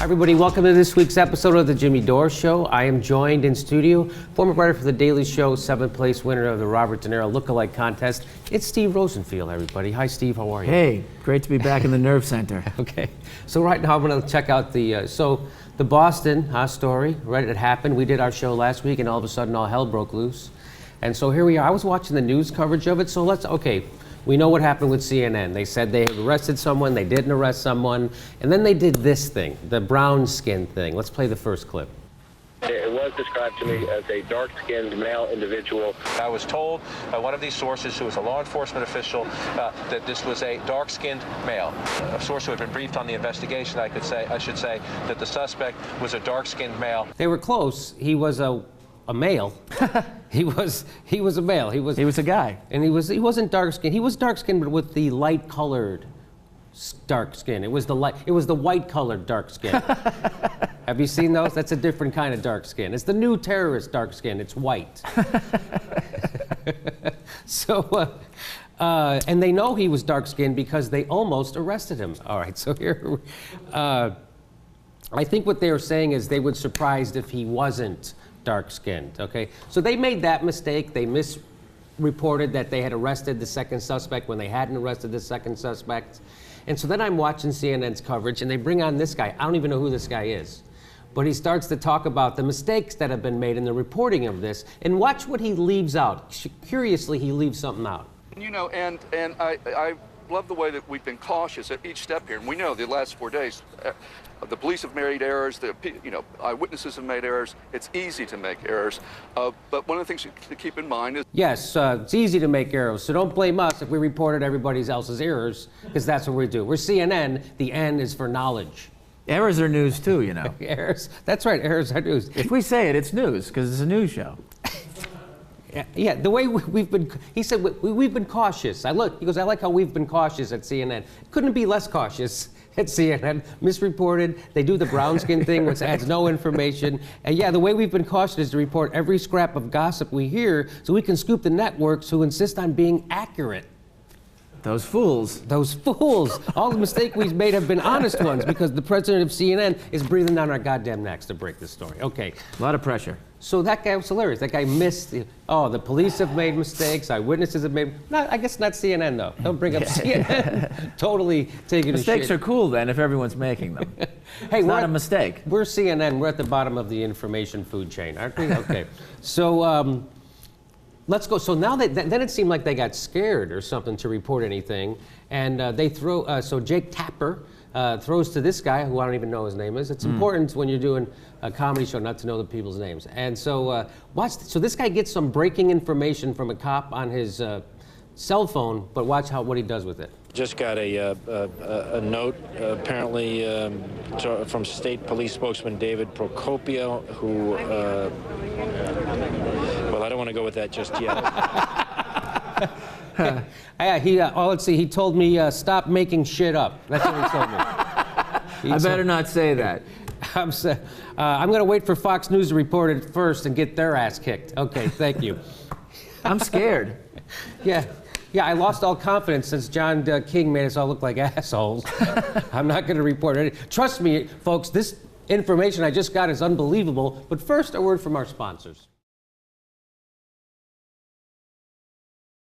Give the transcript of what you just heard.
Hi everybody, welcome to this week's episode of the Jimmy Dore Show. I am joined in studio, former writer for The Daily Show, 7th place winner of the Robert De Niro Lookalike Contest. It's Steve Rosenfield, everybody. Hi Steve, how are you? Hey, great to be back in the nerve center. Okay, so right now I'm going to check out the Boston story, right? It happened. We did our show last week and all of a sudden all hell broke loose. And so here we are. I was watching the news coverage of it, so we know what happened with CNN. They said they had arrested someone, they didn't arrest someone, and then they did this thing, the brown skin thing. Let's play the first clip. It was described to me as a dark-skinned male individual. I was told by one of these sources, who was a law enforcement official, that this was a dark-skinned male. A source who had been briefed on the investigation, I should say, that the suspect was a dark-skinned male. They were close. He was a male. he was a male. He was a guy. And he wasn't dark skinned. He was dark skinned, but with the light colored dark skin. It was the white colored dark skin. Have you seen those? That's a different kind of dark skin. It's the new terrorist dark skin. It's white. So and they know he was dark skinned because they almost arrested him. All right, so here I think what they were saying is they were surprised if he wasn't dark-skinned, okay? So they made that mistake. They misreported that they had arrested the second suspect when they hadn't arrested the second suspect. And so then I'm watching CNN's coverage, and they bring on this guy. I don't even know who this guy is. But he starts to talk about the mistakes that have been made in the reporting of this, and watch what he leaves out. Curiously, he leaves something out. You know, and I love the way that we've been cautious at each step here. And we know the last 4 days, the police have made errors, eyewitnesses have made errors. It's easy to make errors. But one of the things to keep in mind is... Yes, it's easy to make errors, so don't blame us if we reported everybody else's errors, because that's what we do. We're CNN, the N is for knowledge. Errors are news too, you know. Errors, that's right, errors are news. If we say it, it's news, because it's a news show. Yeah, the way we've been, he said, we've been cautious. He goes, I like how we've been cautious at CNN. Couldn't be less cautious at CNN. Misreported. They do the brown skin thing, which adds no information. And yeah, the way we've been cautious is to report every scrap of gossip we hear so we can scoop the networks who insist on being accurate. Those fools. Those fools. All the mistakes we've made have been honest ones because the president of CNN is breathing down our goddamn necks to break this story. Okay. A lot of pressure. So that guy was hilarious. That guy missed. The police have made mistakes. Eyewitnesses have made. I guess not CNN though. Don't bring up CNN. Totally taking mistakes a shit. are cool then if everyone's making them. Hey, it's not a mistake. We're CNN. We're at the bottom of the information food chain, aren't we? Okay. So let's go. So now then it seemed like they got scared or something to report anything, and they throw. So Jake Tapper throws to this guy who I don't even know his name is. It's important when you're doing a comedy show not to know the people's names. And so so this guy gets some breaking information from a cop on his cell phone, but watch what he does with it. Just got a note, apparently, from State Police spokesman David Procopio, who, well, I don't want to go with that just yet. Let's see, he told me, stop making shit up. That's what he told me. I better not say that. I'm going to wait for Fox News to report it first and get their ass kicked. Okay, thank you. I'm scared. Yeah, I lost all confidence since John King made us all look like assholes. I'm not going to report it. Trust me, folks, this information I just got is unbelievable. But first, a word from our sponsors.